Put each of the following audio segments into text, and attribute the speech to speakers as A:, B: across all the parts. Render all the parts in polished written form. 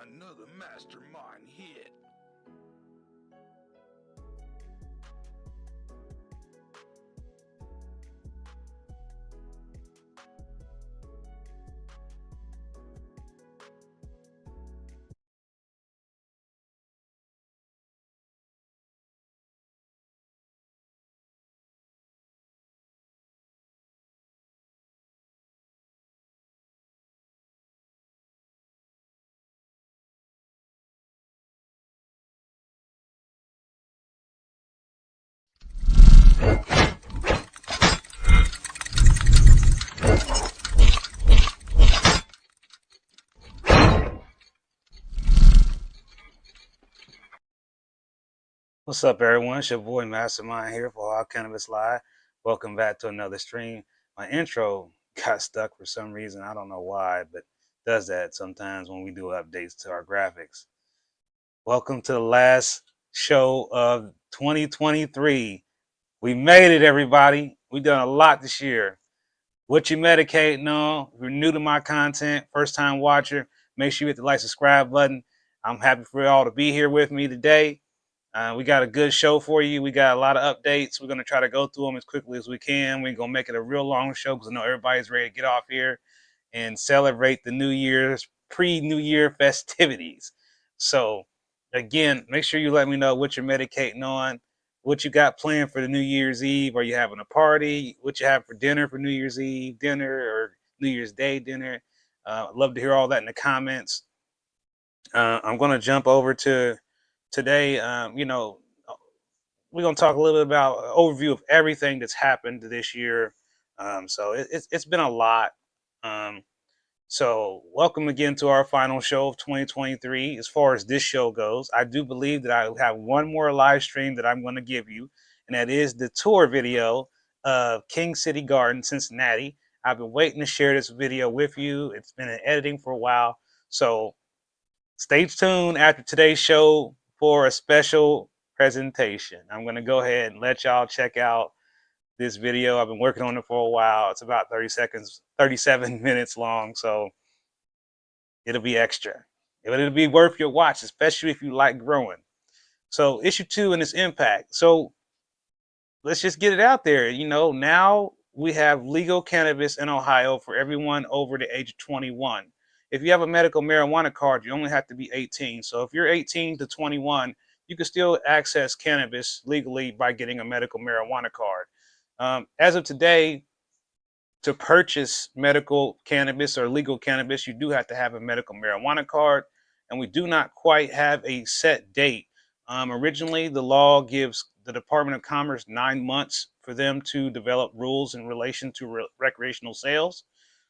A: Another mastermind hit.
B: What's up, everyone? It's your boy Mastermind here for All Cannabis Live. Welcome back to another stream. My intro got stuck for some reason. I don't know why, but it does that sometimes when we do updates to our graphics. Welcome to the last show of 2023. We made it, everybody. We've done a lot this year. What you medicating on? If you're new to my content, first time watcher, make sure you hit the like, subscribe button. I'm happy for y'all to be here with me today. We got a good show for you. We got a lot of updates. We're going to try to go through them as quickly as we can. We're going to make it a real long show because I know everybody's ready to get off here and celebrate the New Year's, pre-New Year festivities. So, again, make sure you let me know what you're medicating on, what you got planned for the New Year's Eve. Are you having a party? What you have for dinner for New Year's Eve dinner or New Year's Day dinner? I'd love to hear all that in the comments. I'm going to jump over to today. We're going to talk a little bit about an overview of everything that's happened this year. It's been a lot. So welcome again to our final show of 2023. As far as this show goes, I do believe that I have one more live stream that I'm going to give you, and that is the tour video of King City Garden, Cincinnati. I've been waiting to share this video with you. It's been in editing for a while. So stay tuned after today's show for a special presentation. I'm going to go ahead and let y'all check out this video. I've been working on it for a while. It's about 30 seconds, 37 minutes long, so it'll be extra. It'll be worth your watch, especially if you like growing. So issue 2 and its impact. So let's just get it out there. Now we have legal cannabis in Ohio for everyone over the age of 21. If you have a medical marijuana card, you only have to be 18. So if you're 18 to 21, you can still access cannabis legally by getting a medical marijuana card. As of today, to purchase medical cannabis or legal cannabis, you do have to have a medical marijuana card, and we do not quite have a set date. Originally, the law gives the Department of Commerce 9 months for them to develop rules in relation to recreational sales.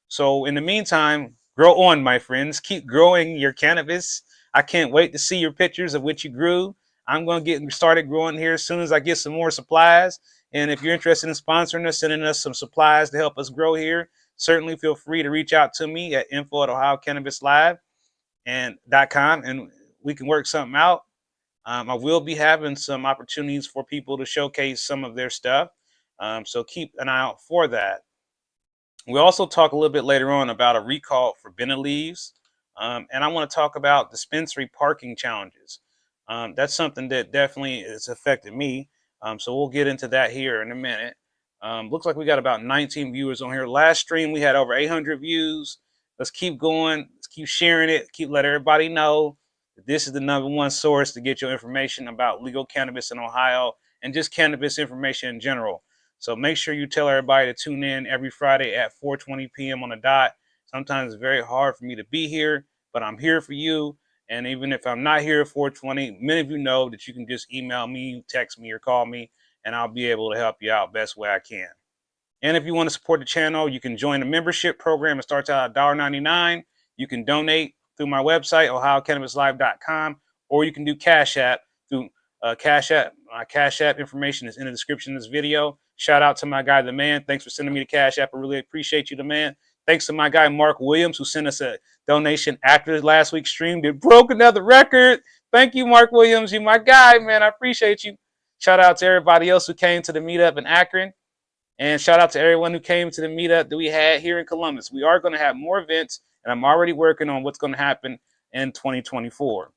B: So in the meantime, grow on, my friends. Keep growing your cannabis. I can't wait to see your pictures of what you grew. I'm going to get started growing here as soon as I get some more supplies. And if you're interested in sponsoring us, sending us some supplies to help us grow here, certainly feel free to reach out to me at info@ohiocannabislive.com and we can work something out. I will be having some opportunities for people to showcase some of their stuff. So keep an eye out for that. We'll also talk a little bit later on about a recall for Bennett leaves. And I want to talk about dispensary parking challenges. That's something that definitely has affected me. So we'll get into that here in a minute. Looks like we got about 19 viewers on here. Last stream, we had over 800 views. Let's keep going. Let's keep sharing it. Keep letting everybody know that this is the #1 source to get your information about legal cannabis in Ohio and just cannabis information in general. So make sure you tell everybody to tune in every Friday at 4:20 p.m. on the dot. Sometimes it's very hard for me to be here, but I'm here for you. And even if I'm not here at 4:20, many of you know that you can just email me, text me, or call me, and I'll be able to help you out best way I can. And if you want to support the channel, you can join the membership program. It starts out at $1.99. You can donate through my website, ohiocannabislive.com, or you can do Cash App through Cash App. My Cash App information is in the description of this video. Shout out to my guy, The Man. Thanks for sending me the Cash App. I really appreciate you, The Man. Thanks to my guy, Mark Williams, who sent us a donation after last week's stream. They broke another record. Thank you, Mark Williams. You're my guy, man. I appreciate you. Shout out to everybody else who came to the meetup in Akron. And shout out to everyone who came to the meetup that we had here in Columbus. We are going to have more events, and I'm already working on what's going to happen in 2024.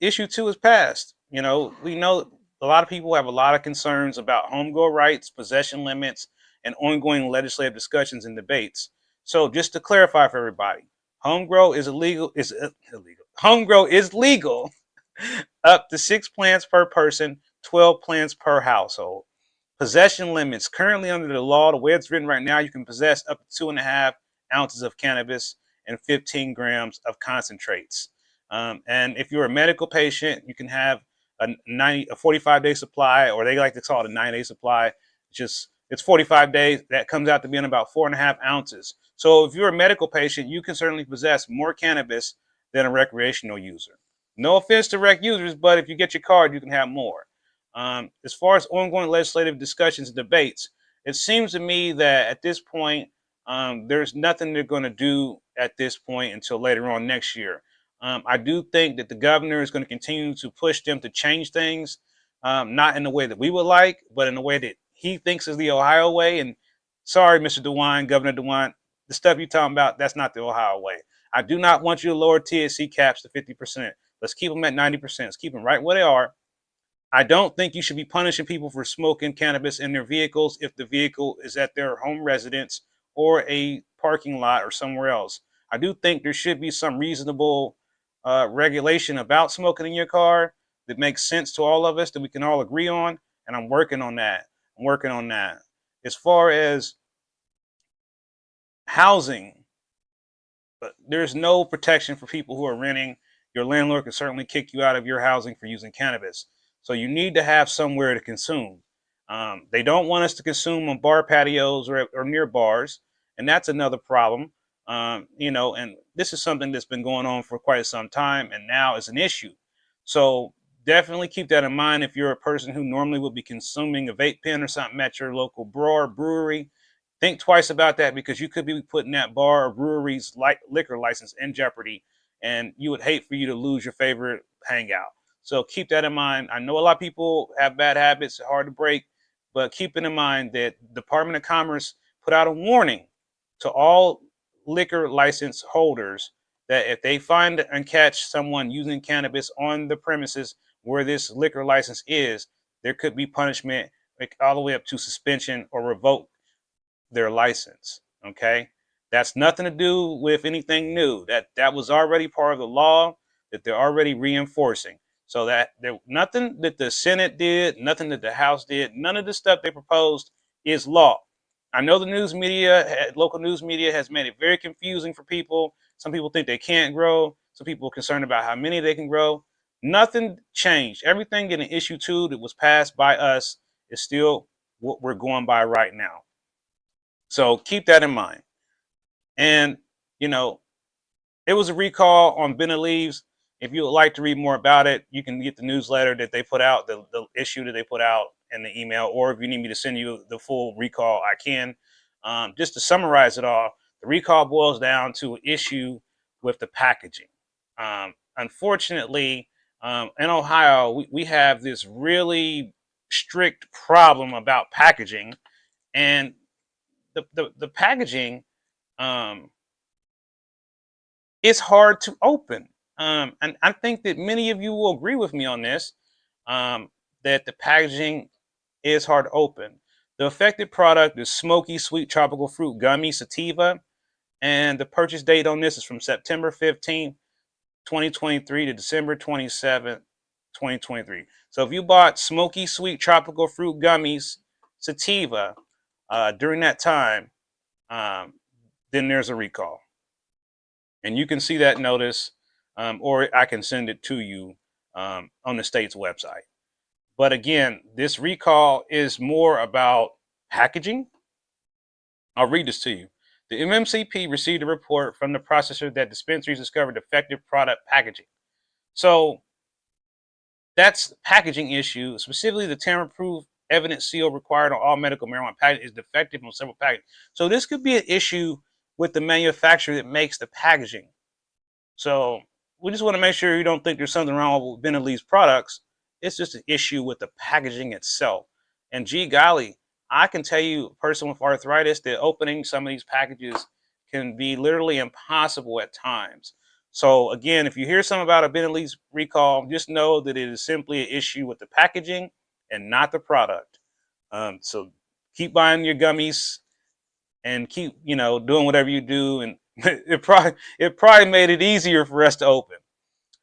B: Issue 2 is passed. We know a lot of people have a lot of concerns about homegrow rights, possession limits, and ongoing legislative discussions and debates. So just to clarify for everybody, homegrow is illegal. Illegal. Homegrow is legal up to 6 plants per person, 12 plants per household. Possession limits currently under the law, the way it's written right now, you can possess up to 2.5 ounces of cannabis and 15 grams of concentrates. And if you're a medical patient, you can have a 45-day supply, or they like to call it a 9-day supply. It's 45 days. That comes out to being about 4.5 ounces. So if you're a medical patient, you can certainly possess more cannabis than a recreational user. No offense to rec users, but if you get your card, you can have more. As far as ongoing legislative discussions and debates, it seems to me that at this point, there's nothing they're going to do at this point until later on next year. I do think that the governor is going to continue to push them to change things, not in the way that we would like, but in the way that he thinks is the Ohio way. And sorry, Mr. DeWine, Governor DeWine, the stuff you're talking about, that's not the Ohio way. I do not want you to lower THC caps to 50%. Let's keep them at 90%. Let's keep them right where they are. I don't think you should be punishing people for smoking cannabis in their vehicles if the vehicle is at their home residence or a parking lot or somewhere else. I do think there should be some reasonable regulation about smoking in your car that makes sense to all of us, that we can all agree on, and I'm working on that. As far as housing, but there's no protection for people who are renting. Your landlord can certainly kick you out of your housing for using cannabis. So you need to have somewhere to consume. They don't want us to consume on bar patios or near bars, and that's another problem. And this is something that's been going on for quite some time, and now is an issue. So definitely keep that in mind if you're a person who normally would be consuming a vape pen or something at your local bar or brewery. Think twice about that, because you could be putting that bar or brewery's liquor license in jeopardy, and you would hate for you to lose your favorite hangout. So keep that in mind. I know a lot of people have bad habits, hard to break, but keeping in mind that the Department of Commerce put out a warning to all liquor license holders that if they find and catch someone using cannabis on the premises where this liquor license is, there could be punishment, like all the way up to suspension or revoke their license. Okay, that's nothing to do with anything new. That was already part of the law that they're already reinforcing. So that there nothing that the Senate did, nothing that the House did, none of the stuff they proposed is law. I know the news media, local news media, has made it very confusing for people. Some people think they can't grow. Some people are concerned about how many they can grow. Nothing changed. Everything in issue 2 that was passed by us is still what we're going by right now. So keep that in mind. And, it was a recall on Bennett Leaves. If you would like to read more about it, you can get the newsletter that they put out, the issue that they put out in the email, or if you need me to send you the full recall, I can. Just to summarize it all, the recall boils down to an issue with the packaging. Unfortunately, in Ohio, we have this really strict problem about packaging, and the packaging is hard to open. And I think that many of you will agree with me on this, that the packaging is hard to open. The affected product is Smoky Sweet Tropical Fruit Gummy Sativa, and the purchase date on this is from September 15th, 2023 to December 27th, 2023. So if you bought Smoky Sweet Tropical Fruit Gummies Sativa during that time, then there's a recall. And you can see that notice, or I can send it to you on the state's website. But again, this recall is more about packaging. I'll read this to you. The MMCP received a report from the processor that dispensaries discovered defective product packaging. So that's packaging issue. Specifically, the tamper-proof evidence seal required on all medical marijuana packaging is defective on several packages. So this could be an issue with the manufacturer that makes the packaging. So we just want to make sure you don't think there's something wrong with Bennett Lee's products. It's just an issue with the packaging itself. And gee golly, I can tell you, a person with arthritis, that opening some of these packages can be literally impossible at times. So again, if you hear something about a Benelli's recall, just know that it is simply an issue with the packaging and not the product. So keep buying your gummies and keep, doing whatever you do. And it probably made it easier for us to open.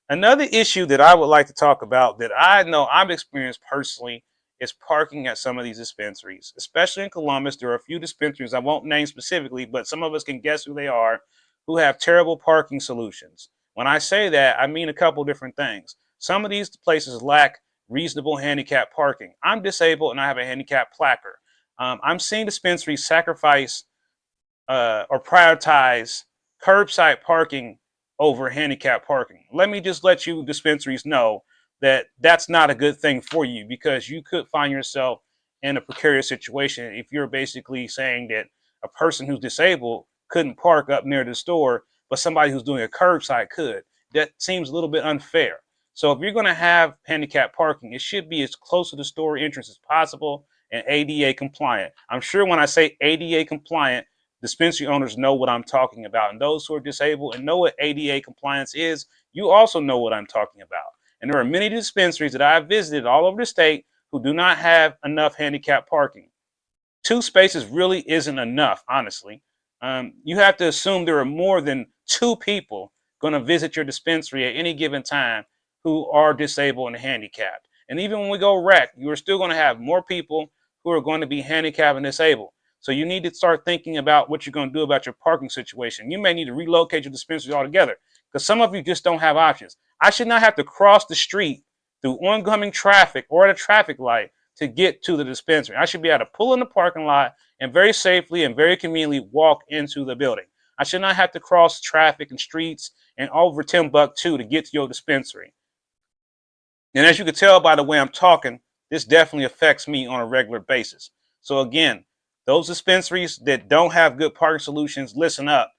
B: Another issue that I would like to talk about that I know I've experienced personally is parking at some of these dispensaries, especially in Columbus. There are a few dispensaries, I won't name specifically, but some of us can guess who they are, who have terrible parking solutions. When I say that, I mean a couple different things. Some of these places lack reasonable handicap parking. I'm disabled and I have a handicap placard. I'm seeing dispensaries sacrifice or prioritize curbside parking over handicap parking. Let me just let you dispensaries know that that's not a good thing for you, because you could find yourself in a precarious situation if you're basically saying that a person who's disabled couldn't park up near the store, but somebody who's doing a curbside could. That seems a little bit unfair. So if you're going to have handicap parking, it should be as close to the store entrance as possible and ADA compliant. I'm sure when I say ADA compliant, dispensary owners know what I'm talking about. And those who are disabled and know what ADA compliance is, you also know what I'm talking about. And there are many dispensaries that I've visited all over the state who do not have enough handicap parking. 2 spaces really isn't enough, honestly. You have to assume there are more than 2 people going to visit your dispensary at any given time who are disabled and handicapped. And even when we go rec, you are still going to have more people who are going to be handicapped and disabled. So you need to start thinking about what you're going to do about your parking situation. You may need to relocate your dispensary altogether, because some of you just don't have options. I should not have to cross the street through oncoming traffic or at a traffic light to get to the dispensary. I should be able to pull in the parking lot and very safely and very conveniently walk into the building. I should not have to cross traffic and streets and over Timbuktu to get to your dispensary. And as you can tell by the way I'm talking, this definitely affects me on a regular basis. So again, those dispensaries that don't have good parking solutions, listen up.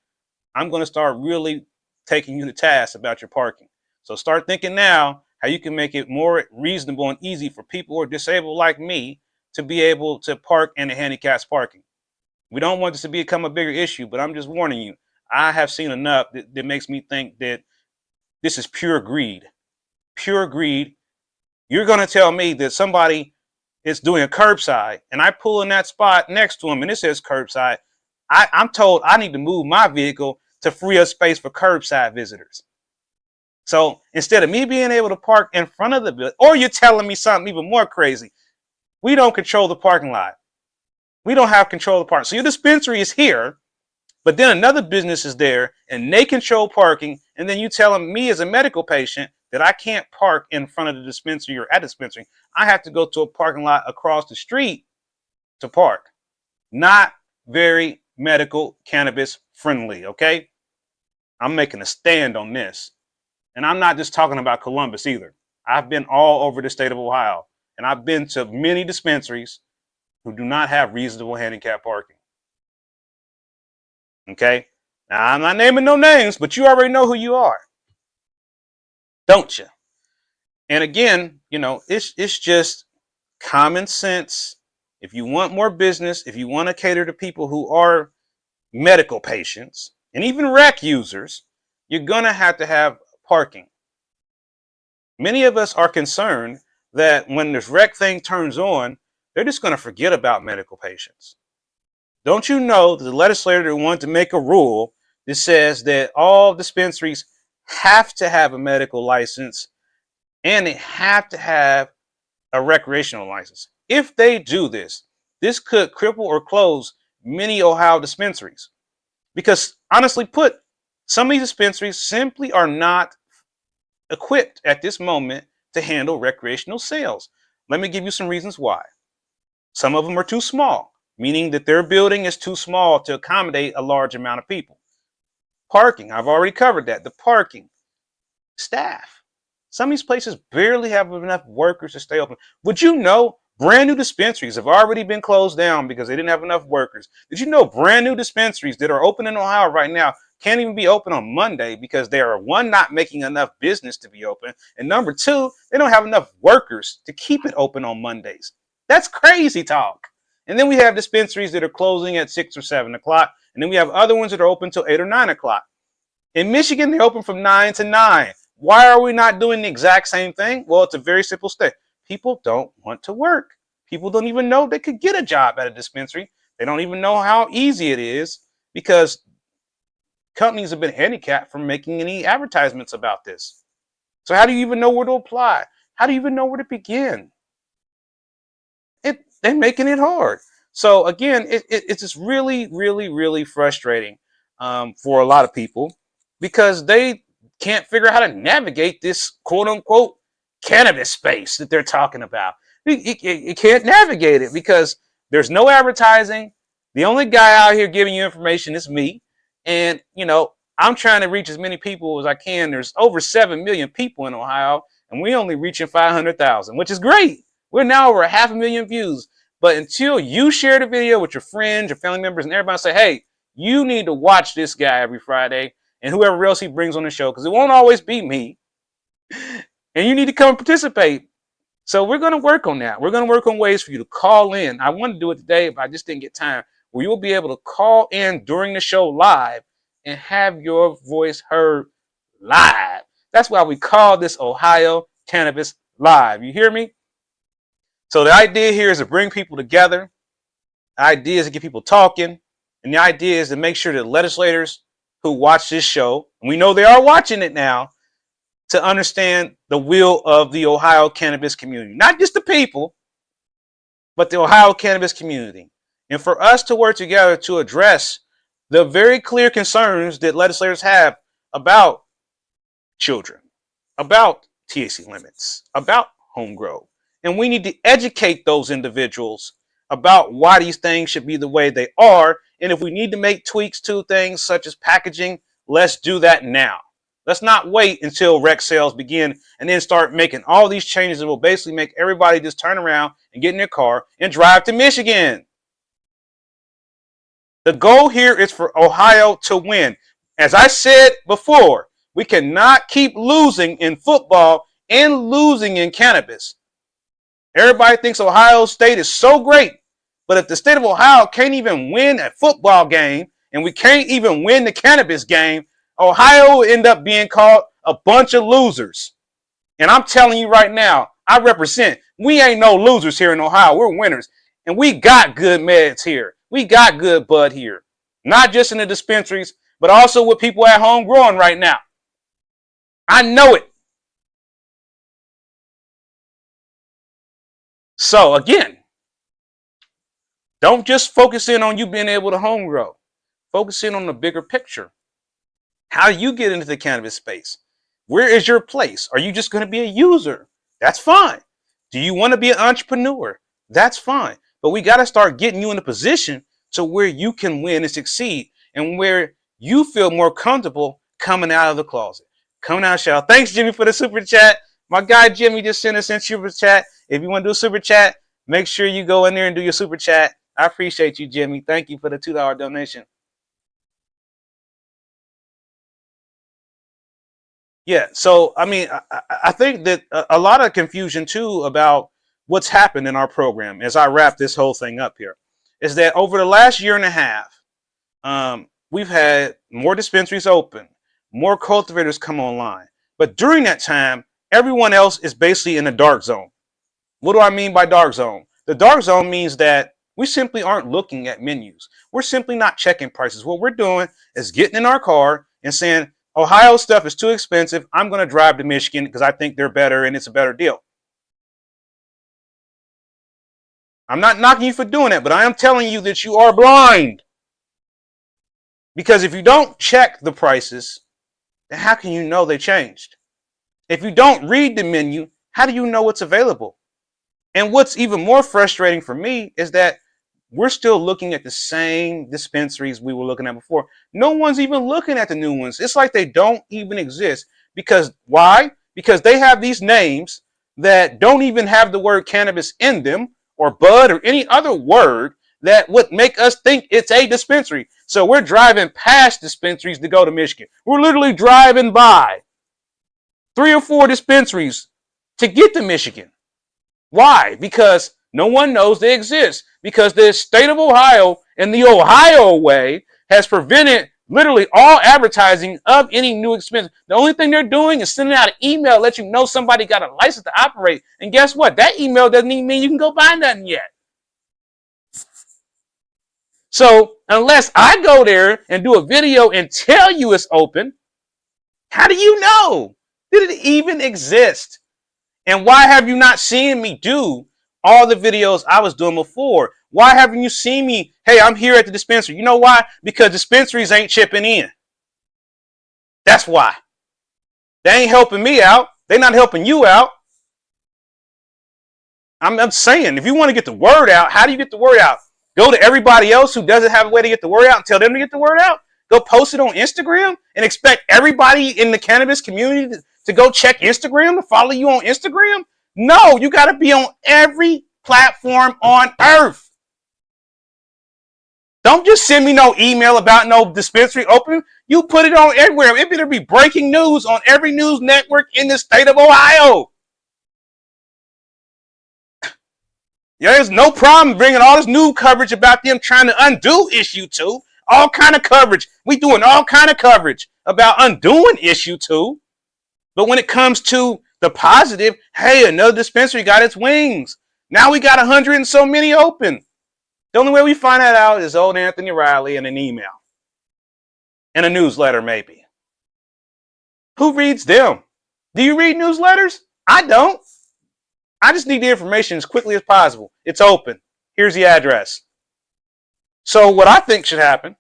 B: I'm going to start really taking you to task about your parking. So start thinking now how you can make it more reasonable and easy for people who are disabled like me to be able to park in the handicapped parking. We don't want this to become a bigger issue, but I'm just warning you. I have seen enough that makes me think that this is pure greed. Pure greed. You're going to tell me that somebody is doing a curbside and I pull in that spot next to him and it says curbside. I'm told I need to move my vehicle to free up space for curbside visitors. So instead of me being able to park in front of the building, or you're telling me something even more crazy, we don't control the parking lot. We don't have control of the parking. So your dispensary is here, but then another business is there and they control parking. And then you telling me as a medical patient that I can't park in front of the dispensary or at the dispensary. I have to go to a parking lot across the street to park. Not very medical cannabis friendly, okay? I'm making a stand on this. And I'm not just talking about Columbus either. I've been all over the state of Ohio, and I've been to many dispensaries who do not have reasonable handicap parking. Okay? Now, I'm not naming no names, but you already know who you are, don't you? And again, it's just common sense. If you want more business, if you want to cater to people who are medical patients and even rec users, you're going to have parking. Many of us are concerned that when this rec thing turns on, they're just going to forget about medical patients. Don't you know that the legislator wanted to make a rule that says that all dispensaries have to have a medical license and they have to have a recreational license? If they do this, this could cripple or close many Ohio dispensaries. Because honestly put, some of these dispensaries simply are not equipped at this moment to handle recreational sales. Let me give you some reasons why. Some of them are too small, meaning that their building is too small to accommodate a large amount of people. Parking, I've already covered that. The parking. Staff. Some of these places barely have enough workers to stay open. Would you know brand new dispensaries have already been closed down because they didn't have enough workers? Did you know brand new dispensaries that are open in Ohio right now can't even be open on Monday because they are, one, not making enough business to be open, and number 2, they don't have enough workers to keep it open on Mondays. That's crazy talk. And then we have dispensaries that are closing at 6 or 7 o'clock, and then we have other ones that are open till 8 or 9 o'clock. In Michigan, they're open from 9 to 9. Why are we not doing the exact same thing? Well, it's a very simple step. People don't want to work. People don't even know they could get a job at a dispensary. They don't even know how easy it is because companies have been handicapped from making any advertisements about this. So how do you even know where to apply? How do you even know where to begin? They're making it hard. So again, it's just really, really, really frustrating for a lot of people because they can't figure out how to navigate this quote unquote cannabis space that they're talking about. You can't navigate it because there's no advertising. The only guy out here giving you information is me. And, I'm trying to reach as many people as I can. There's over 7 million people in Ohio, and we only reaching 500,000, which is great. We're now over 500,000 views. But until you share the video with your friends, your family members, and everybody say, hey, you need to watch this guy every Friday and whoever else he brings on the show, because it won't always be me. And you need to come and participate. So we're going to work on that. We're going to work on ways for you to call in. I wanted to do it today, but I just didn't get time. Where you'll be able to call in during the show live and have your voice heard live. That's why we call this Ohio Cannabis Live. You hear me? So the idea here is to bring people together. The idea is to get people talking. And the idea is to make sure that legislators who watch this show, and we know they are watching it now, to understand the will of the Ohio cannabis community. Not just the people, but the Ohio cannabis community. And for us to work together to address the very clear concerns that legislators have about children, about THC limits, about homegrown. And we need to educate those individuals about why these things should be the way they are. And if we need to make tweaks to things such as packaging, let's do that now. Let's not wait until rec sales begin and then start making all these changes that will basically make everybody just turn around and get in their car and drive to Michigan. The goal here is for Ohio to win. As I said before, we cannot keep losing in football and losing in cannabis. Everybody thinks Ohio State is so great, but if the state of Ohio can't even win a football game and we can't even win the cannabis game, Ohio will end up being called a bunch of losers. And I'm telling you right now, I represent. We ain't no losers here in Ohio. We're winners. And we got good meds here. We got good bud here. Not just in the dispensaries, but also with people at home growing right now. I know it. So again, don't just focus in on you being able to home grow. Focus in on the bigger picture. How do you get into the cannabis space? Where is your place? Are you just going to be a user? That's fine. Do you want to be an entrepreneur? That's fine. But we got to start getting you in a position to where you can win and succeed and where you feel more comfortable coming out of the closet. Coming out of the shell. Thanks, Jimmy, for the super chat. My guy Jimmy just sent us in super chat. If you want to do a super chat, make sure you go in there and do your super chat. I appreciate you, Jimmy. Thank you for the $2 donation. Yeah, so I mean, I think that a lot of confusion too about what's happened in our program as I wrap this whole thing up here is that over the last year and a half, we've had more dispensaries open, more cultivators come online. But during that time, everyone else is basically in the dark zone. What do I mean by dark zone? The dark zone means that we simply aren't looking at menus. We're simply not checking prices. What we're doing is getting in our car and saying, Ohio stuff is too expensive. I'm going to drive to Michigan because I think they're better and it's a better deal. I'm not knocking you for doing it, but I am telling you that you are blind. Because if you don't check the prices, then how can you know they changed? If you don't read the menu, how do you know what's available? And what's even more frustrating for me is that we're still looking at the same dispensaries we were looking at before. No one's even looking at the new ones. It's like they don't even exist. Because why? Because they have these names that don't even have the word cannabis in them or bud or any other word that would make us think it's a dispensary. So we're driving past dispensaries to go to Michigan. We're literally driving by 3 or 4 dispensaries to get to Michigan. Why? Because no one knows they exist. Because the state of Ohio and the Ohio way has prevented Literally all advertising of any new expense. The only thing they're doing is sending out an email, let you know somebody got a license to operate. And guess what? That email doesn't even mean you can go buy nothing yet. So unless I go there and do a video and tell you it's open, how do you know? Did it even exist? And why have you not seen me do all the videos I was doing before? Why haven't you seen me? Hey, I'm here at the dispensary. You know why? Because dispensaries ain't chipping in. That's why. They ain't helping me out. They're not helping you out. I'm saying, if you want to get the word out, how do you get the word out? Go to everybody else who doesn't have a way to get the word out and tell them to get the word out? Go post it on Instagram and expect everybody in the cannabis community to go check Instagram, to follow you on Instagram? No, you got to be on every platform on earth. Don't just send me no email about no dispensary opening. You put it on everywhere. It better be breaking news on every news network in the state of Ohio. Yeah, there's no problem bringing all this new coverage about them trying to undo issue 2. All kind of coverage. We doing all kind of coverage about undoing issue 2. But when it comes to the positive, hey, another dispensary got its wings. Now we got 100 and so many open. The only way we find that out is old Anthony Riley and an email. And a newsletter, maybe. Who reads them? Do you read newsletters? I don't. I just need the information as quickly as possible. It's open. Here's the address. So what I think should happen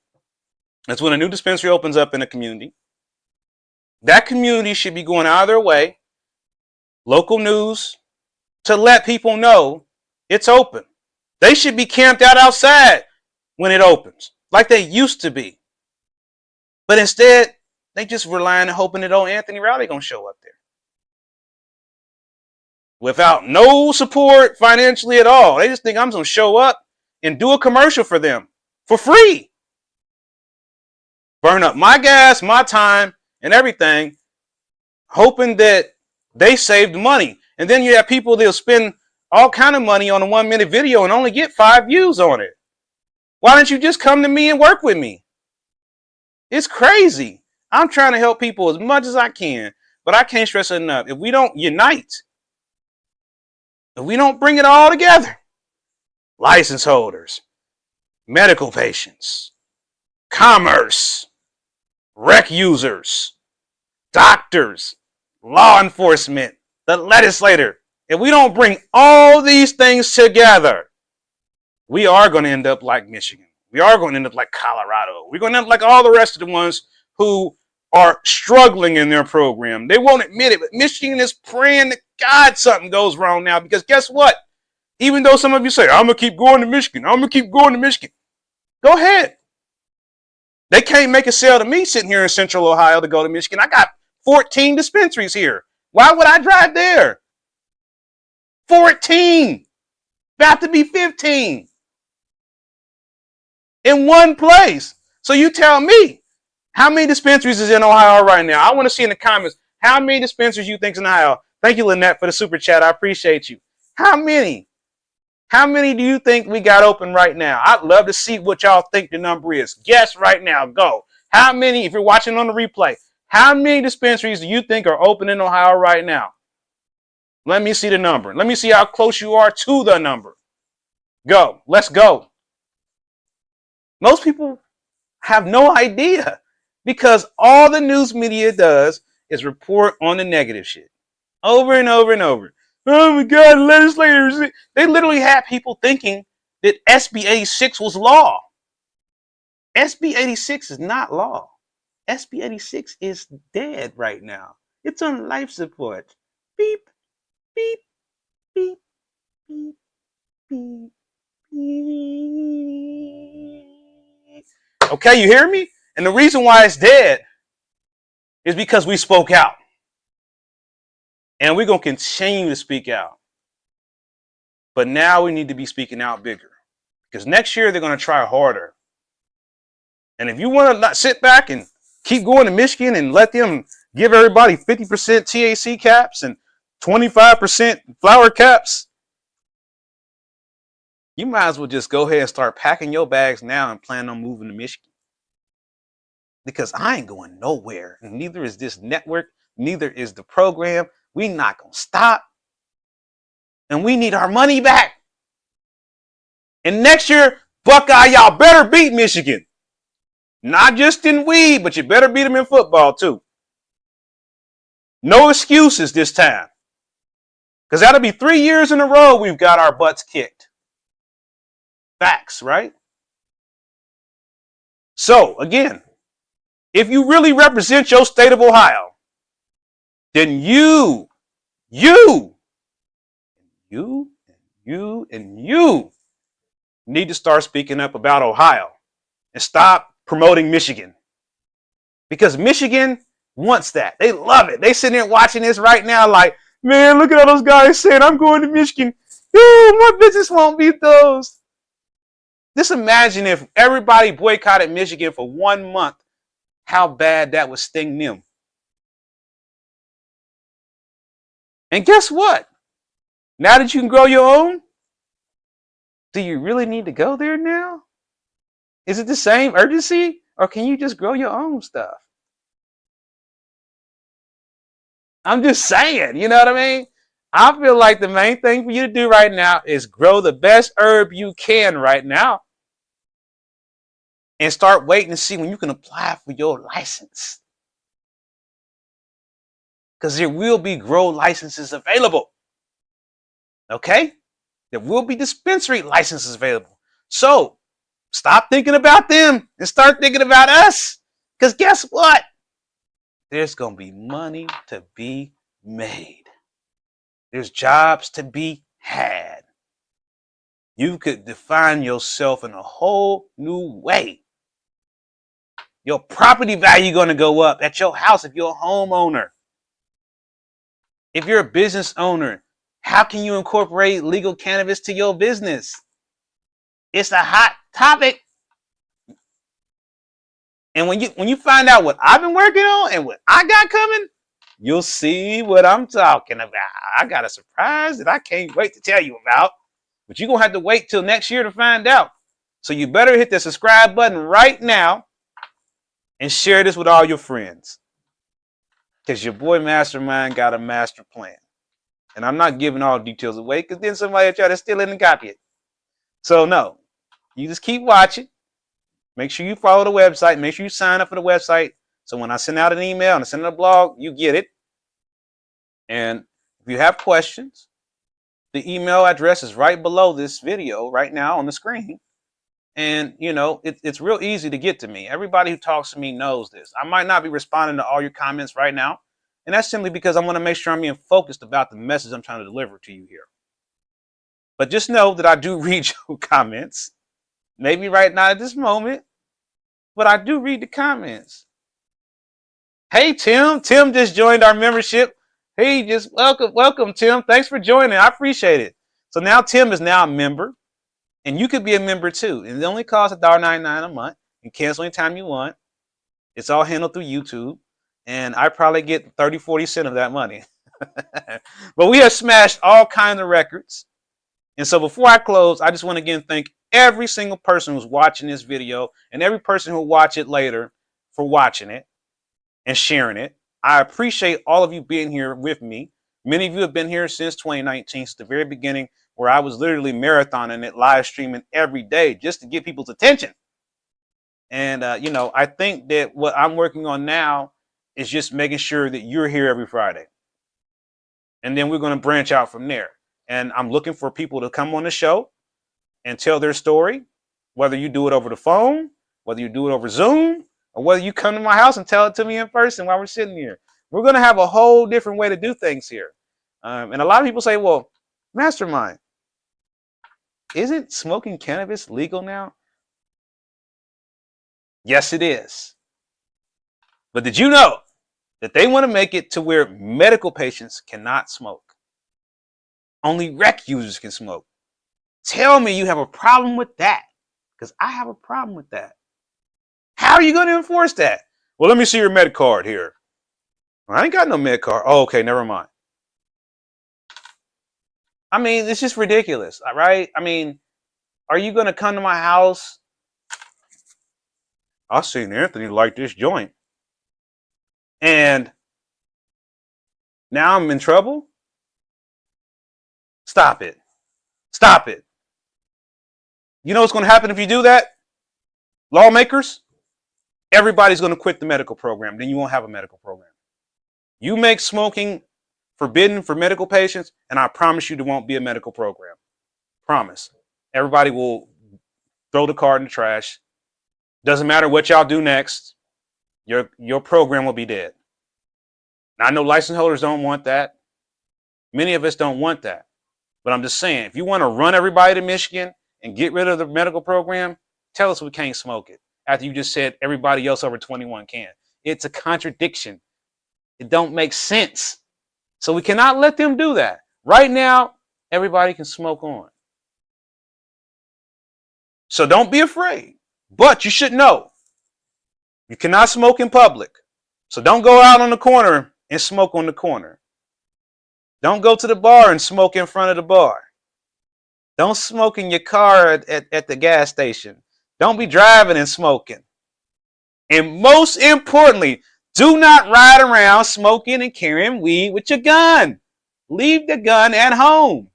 B: is when a new dispensary opens up in a community, that community should be going out of their way, local news, to let people know it's open. They should be camped out outside when it opens, like they used to be. But instead, they just relying and hoping that old Anthony Riley gonna show up there. Without no support financially at all. They just think I'm gonna show up and do a commercial for them for free. Burn up my gas, my time, and everything, hoping that they saved money. And then you have people that'll spend all kind of money on a 1-minute video and only get 5 views on it. Why don't you just come to me and work with me? It's crazy. I'm trying to help people as much as I can, but I can't stress it enough. If we don't unite, if we don't bring it all together, license holders, medical patients, commerce, rec users, doctors, law enforcement, the legislator, if we don't bring all these things together, we are going to end up like Michigan. We are going to end up like Colorado. We're going to end up like all the rest of the ones who are struggling in their program. They won't admit it, but Michigan is praying to God something goes wrong now, because guess what? Even though some of you say, I'm going to keep going to Michigan, I'm going to keep going to Michigan. Go ahead. They can't make a sale to me sitting here in Central Ohio to go to Michigan. I got 14 dispensaries here. Why would I drive there? 14. About to be 15. In one place. So you tell me, how many dispensaries is in Ohio right now? I want to see in the comments, how many dispensaries you think is in Ohio? Thank you, Lynette, for the super chat. I appreciate you. How many? How many do you think we got open right now? I'd love to see what y'all think the number is. Guess right now. Go. How many, if you're watching on the replay, how many dispensaries do you think are open in Ohio right now? Let me see the number. Let me see how close you are to the number. Go. Let's go. Most people have no idea, because all the news media does is report on the negative shit over and over and over. Oh my God, legislators. They literally had people thinking that SB 86 was law. SB 86 is not law. SB 86 is dead right now. It's on life support. Beep, beep, beep, beep, beep, beep. Okay, you hear me? And the reason why it's dead is because we spoke out. And we're going to continue to speak out. But now we need to be speaking out bigger. Because next year they're going to try harder. And if you want to not sit back and keep going to Michigan and let them give everybody 50% THC caps and 25% flower caps, you might as well just go ahead and start packing your bags now and plan on moving to Michigan. because I ain't going nowhere. And neither is this network, neither is the program. We not going to stop. And we need our money back. And next year, Buckeye, y'all better beat Michigan. Not just in weed, but you better beat them in football too. No excuses this time. Because that'll be 3 years in a row we've got our butts kicked. Facts, right? So, again, if you really represent your state of Ohio, then you need to start speaking up about Ohio and stop promoting Michigan. Because Michigan wants that. They love it. They sitting there watching this right now like, man, look at all those guys saying I'm going to Michigan. Ooh, my business won't be closed. Just imagine if everybody boycotted Michigan for 1 month, how bad that would sting them. And guess what? Now that you can grow your own, do you really need to go there now? Is it the same urgency? Or can you just grow your own stuff? I'm just saying, you know what I mean? I feel like the main thing for you to do right now is grow the best herb you can right now. And start waiting to see when you can apply for your license. Because there will be grow licenses available. Okay? There will be dispensary licenses available. So, stop thinking about them and start thinking about us. Because guess what? There's going to be money to be made. There's jobs to be had. You could define yourself in a whole new way. Your property value going to go up at your house if you're a homeowner. If you're a business owner, how can you incorporate legal cannabis to your business? It's a hot topic. And when you find out what I've been working on and what I got coming, you'll see what I'm talking about. I got a surprise that I can't wait to tell you about. But you're going to have to wait till next year to find out. So you better hit the subscribe button right now and share this with all your friends. Because your boy Mastermind got a master plan. And I'm not giving all details away because then somebody will try to steal it and copy it. So no, you just keep watching. Make sure you follow the website. Make sure you sign up for the website. So when I send out an email and I send out a blog, you get it. And if you have questions, the email address is right below this video right now on the screen. And, you know, it's real easy to get to me. Everybody who talks to me knows this. I might not be responding to all your comments right now. And that's simply because I want to make sure I'm being focused about the message I'm trying to deliver to you here. But just know that I do read your comments. Maybe right now at this moment, but I do read the comments. Hey, Tim. Tim just joined our membership. Hey, just welcome, Tim. Thanks for joining. I appreciate it. So now Tim is now a member. And you could be a member too. And it only costs $1.99 a month. You cancel anytime you want. It's all handled through YouTube. And I probably get 30, 40 cents of that money. But we have smashed all kinds of records. And so before I close, I just want to again thank every single person who's watching this video and every person who will watch it later for watching it and sharing it. I appreciate all of you being here with me. Many of you have been here since 2019, since the very beginning, where I was literally marathoning it, live streaming every day just to get people's attention. And, you know, I think that what I'm working on now is just making sure that you're here every Friday. And then we're going to branch out from there. And I'm looking for people to come on the show and tell their story, whether you do it over the phone, whether you do it over Zoom, or whether you come to my house and tell it to me in person while we're sitting here. We're going to have a whole different way to do things here. And a lot of people say, well, Mastermind, isn't smoking cannabis legal now? Yes, it is. But did you know that they want to make it to where medical patients cannot smoke? Only rec users can smoke. Tell me you have a problem with that, because I have a problem with that. How are you going to enforce that? Well, let me see your med card here. I ain't got no med card. Oh, okay, never mind. I mean, it's just ridiculous, right? I mean, are you going to come to my house I seen Anthony like this joint. And now I'm in trouble? Stop it. Stop it. You know what's going to happen if you do that? Lawmakers, everybody's going to quit the medical program. Then you won't have a medical program. You make smoking forbidden for medical patients, and I promise you there won't be a medical program. Promise. Everybody will throw the card in the trash. Doesn't matter what y'all do next. Your program will be dead. Now, I know license holders don't want that. Many of us don't want that. But I'm just saying, if you want to run everybody to Michigan and get rid of the medical program, tell us we can't smoke it. After you just said everybody else over 21 can. It's a contradiction. It don't make sense. So we cannot let them do that. Right now, everybody can smoke on. So don't be afraid. But you should know, you cannot smoke in public. So don't go out on the corner and smoke on the corner. Don't go to the bar and smoke in front of the bar. Don't smoke in your car at the gas station. Don't be driving and smoking. And most importantly, do not ride around smoking and carrying weed with your gun. Leave the gun at home.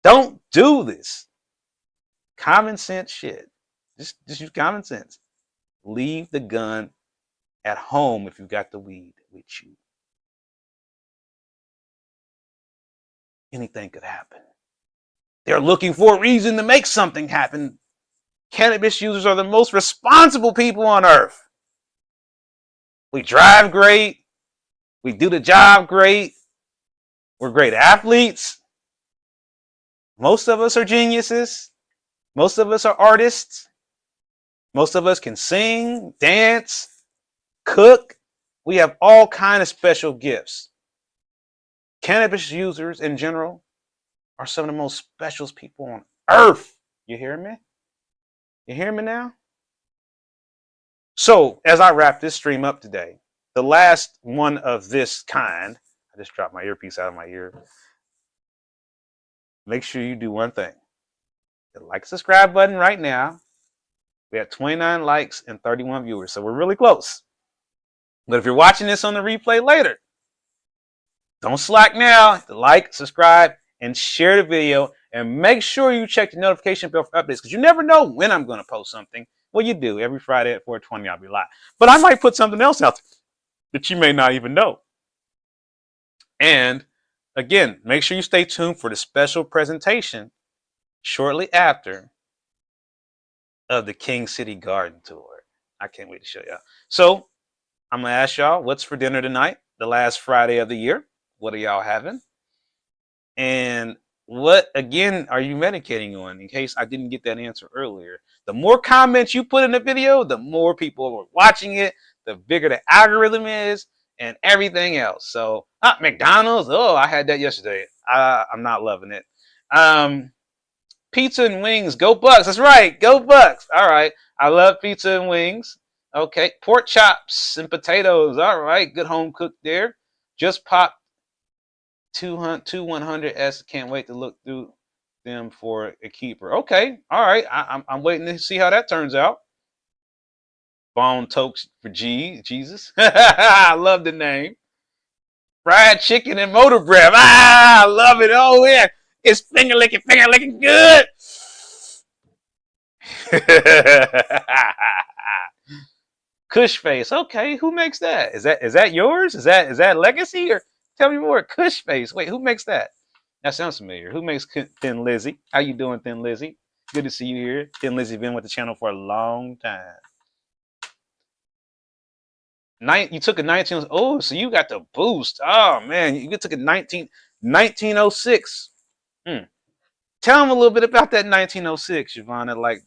B: Don't do this. Common sense shit. Just use common sense. Leave the gun at home if you've got the weed with you. Anything could happen. They're looking for a reason to make something happen. Cannabis users are the most responsible people on earth. We drive great. We do the job great. We're great athletes. Most of us are geniuses. Most of us are artists. Most of us can sing, dance, cook. We have all kinds of special gifts. Cannabis users in general are some of the most special people on earth. You hear me? You hear me now? So, as I wrap this stream up today, the last one of this kind, I just dropped my earpiece out of my ear. Make sure you do one thing. The like, subscribe button right now. We have 29 likes and 31 viewers, so we're really close. But if you're watching this on the replay later, don't slack now. Like, subscribe, and share the video. And make sure you check the notification bell for updates, because you never know when I'm going to post something. Well, you do. Every Friday at 4:20, I'll be live. But I might put something else out there that you may not even know. And again, make sure you stay tuned for the special presentation shortly after of the King City Garden Tour. I can't wait to show y'all. So I'm going to ask y'all, what's for dinner tonight? The last Friday of the year. What are y'all having? And what, again, are you medicating on? In case I didn't get that answer earlier. The more comments you put in the video, the more people are watching it, the bigger the algorithm is, and everything else. So, McDonald's. Oh, I had that yesterday. I'm not loving it. Pizza and wings. Go Bucks. That's right. Go Bucks. All right. I love pizza and wings. Okay. Pork chops and potatoes. All right. Good home cooked there. Just popped 100S. Can't wait to look through them for a keeper. Okay. All right. I'm waiting to see how that turns out. Bone Tokes for Jesus. I love the name. Fried chicken and motor breath. I love it. Oh, yeah. It's finger licking good. Kush face. Okay, who makes that? Is that yours? Is that legacy? Or tell me more. Kush face. Wait, who makes that? That sounds familiar. Who makes Thin Lizzy? How you doing, Thin Lizzy? Good to see you here. Thin Lizzy been with the channel for a long time. You took a 19. Oh, so you got the boost. Oh man, you took a 1906. Tell them a little bit about that 1906, Giovanna. Like,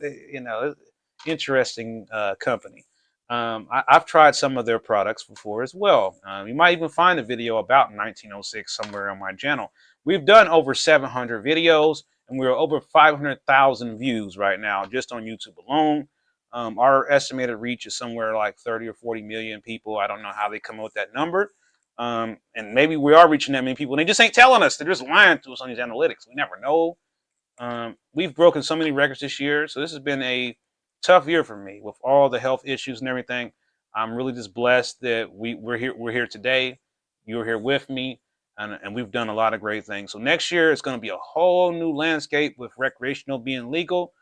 B: interesting company. I've tried some of their products before as well. You might even find a video about 1906 somewhere on my channel. We've done over 700 videos, and we're over 500,000 views right now just on YouTube alone. Our estimated reach is somewhere like 30 or 40 million people. I don't know how they come up with that number. And maybe we are reaching that many people, and they just ain't telling us. They're just lying to us on these analytics. We never know. We've broken so many records this year, so this has been a tough year for me with all the health issues and everything. I'm really just blessed that we're here. We're here today. You're here with me, and we've done a lot of great things. So next year it's going to be a whole new landscape with recreational being legal,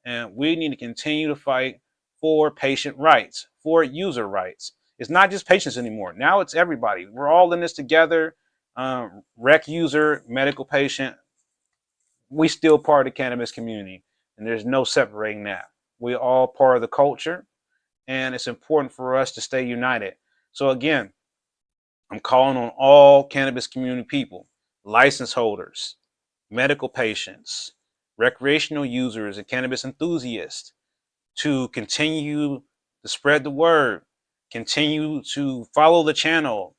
B: and we need to continue to fight for patient rights, for user rights. It's not just patients anymore. Now it's everybody. We're all in this together. Rec user, medical patient, we still part of the cannabis community, and there's no separating that. We're all part of the culture, and it's important for us to stay united. So again, I'm calling on all cannabis community people, license holders, medical patients, recreational users, and cannabis enthusiasts to continue to spread the word, continue to follow the channel,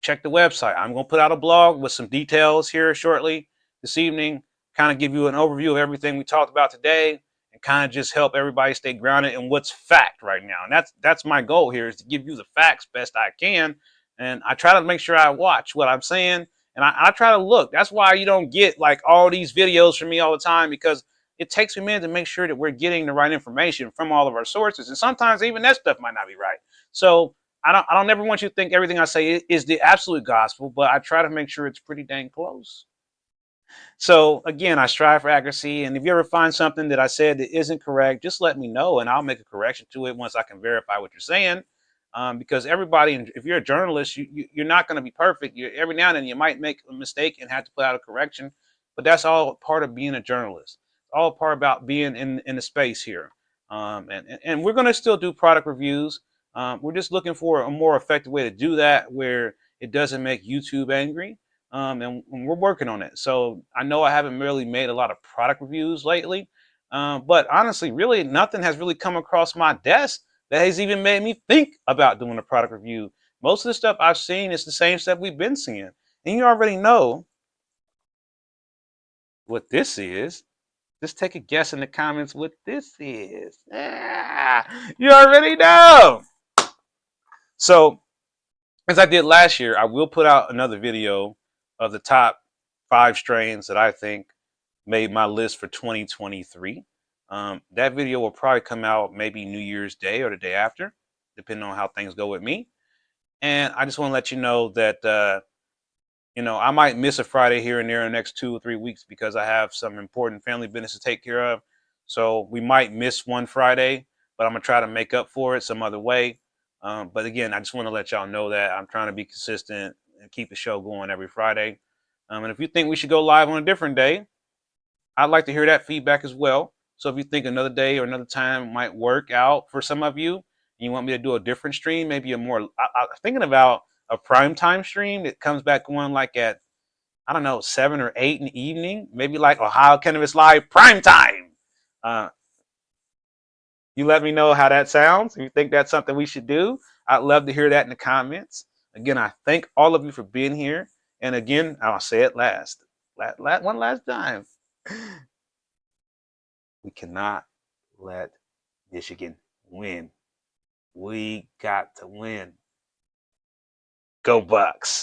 B: check the website. I'm going to put out a blog with some details here shortly this evening, kind of give you an overview of everything we talked about today and kind of just help everybody stay grounded in what's fact right now. And that's my goal here, is to give you the facts best I can. And I try to make sure I watch what I'm saying, and I try to look. That's why you don't get like all these videos from me all the time, because it takes me a minute to make sure that we're getting the right information from all of our sources. And sometimes even that stuff might not be right. So I don't ever want you to think everything I say is the absolute gospel, but I try to make sure it's pretty dang close. So again, I strive for accuracy, and if you ever find something that I said that isn't correct, just let me know, and I'll make a correction to it once I can verify what you're saying. Because everybody, if you're a journalist, you're not going to be perfect. Every now and then you might make a mistake and have to put out a correction, but that's all part of being a journalist. It's all part about being in the space here. And we're going to still do product reviews. We're just looking for a more effective way to do that where it doesn't make YouTube angry. And we're working on it. So I know I haven't really made a lot of product reviews lately, but honestly, really nothing has really come across my desk that has even made me think about doing a product review. Most of the stuff I've seen is the same stuff we've been seeing. And you already know what this is. Just take a guess in the comments what this is. You already know. So, as I did last year, I will put out another video of the top 5 strains that I think made my list for 2023. That video will probably come out maybe New Year's Day or the day after, depending on how things go with me. And I just want to let you know that, I might miss a Friday here and there in the next 2 or 3 weeks because I have some important family business to take care of. So we might miss one Friday, but I'm going to try to make up for it some other way. But again, I just want to let y'all know that I'm trying to be consistent and keep the show going every Friday. And if you think we should go live on a different day, I'd like to hear that feedback as well. So if you think another day or another time might work out for some of you, and you want me to do a different stream, maybe a more, I'm thinking about a prime time stream that comes back on like at, I don't know, 7 or 8 in the evening, maybe like Ohio Cannabis Live prime time. You let me know how that sounds. If you think that's something we should do, I'd love to hear that in the comments. Again, I thank all of you for being here. And again, I'll say it one last time. We cannot let Michigan win. We got to win. Go Bucks.